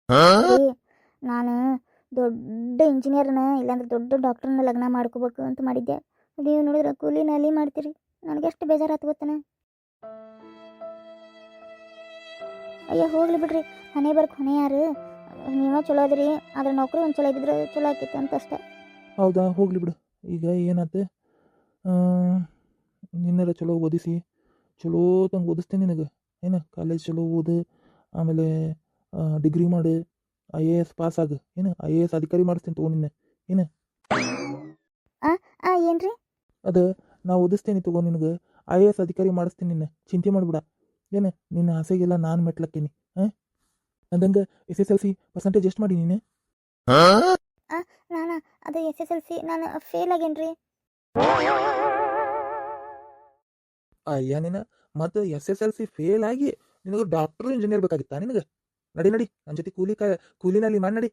ರೀ ನಾನು ದೊಡ್ಡ ಇಂಜಿನಿಯರ್ನ ಇಲ್ಲಾಂದ್ರೆ ದೊಡ್ಡ ಡಾಕ್ಟರ್ನ ಲಗ್ನ ಮಾಡ್ಕೋಬೇಕು ಅಂತ ಮಾಡಿದ್ದೆ. ನೀವು ನೋಡಿದ್ರೆ ಕೂಲಿನಲ್ಲಿ ಮಾಡ್ತೀರಿ. ನನಗೆ ಎಷ್ಟು ಬೇಜಾರಾತು ಗೊತ್ತನ. ಅಯ್ಯೋ ಹೋಗ್ಲಿ ಬಿಡ್ರಿ, ಮನೆ ಬರ್ಕ್ ಹೊಣೆ ಯಾರು? ನೀವ ಚಲೋ ಅದ್ರಿ, ಆದ್ರೆ ನೌಕರಿ ಒಂದು ಚಲೋ ಇದ್ದಿದ್ರೆ ಚಲೋ ಆಕಿತ್ತು ಅಂತ ಅಷ್ಟೇ. ಹೌದಾ, ಹೋಗ್ಲಿ ಬಿಡು. ಈಗ ಏನಾಯ್ತು, ನಿನ್ನೆಲ್ಲ ಚಲೋ ಓದಿಸಿ ಚಲೋ ತಂಗೆ ಓದಿಸ್ತೇನೆ ನಿನಗೆ. ಏನು ಕಾಲೇಜ್ ಚಲೋ ಓದು, ಆಮೇಲೆ ಡಿಗ್ರಿ ಮಾಡು, IAS ಪಾಸ್ ಆಗ, ಏನು IAS ಅಧಿಕಾರಿ ಮಾಡಿಸ್ತೀನಿ ತಗೋ ನಿನ್ನೆ. ಏನು ಏನ್ರಿ? ಅದು ನಾ ಓದಿಸ್ತೇನೆ ತಗೋ ನಿನಗೆ, IAS ಅಧಿಕಾರಿ ಮಾಡಿಸ್ತೀನಿ ನಿನ್ನೆ, ಚಿಂತೆ ಮಾಡಿಬಿಡ. ಏನು ನಿನ್ನ ಆಸೆಗೆಲ್ಲ ನಾನು ಮೆಟ್ಲಕ್ಕೀನಿ. ಹಾಂ, ಅಂದಂಗೆ SSLC ಪರ್ಸೆಂಟೇಜ್ ಎಷ್ಟು ಮಾಡಿ ನೀನು? ನಾನು ಅದು SSLC ನಾನು ಫೇಲ್ ಆಗೇನ್ರಿ. ಅಯ್ಯ ನೀನು ಮತ್ತು SSLC ಫೇಲ್ ಆಗಿ ನಿನಗೆ ಡಾಕ್ಟ್ರು ಇಂಜಿನಿಯರ್ ಬೇಕಾಗಿತ್ತಾ ನಿನಗೆ? ನಡಿ ನಡಿ ನನ್ನ ಜೊತೆ ಕೂಲಿನಲ್ಲಿ ಮಾಡಿ ನಡಿ.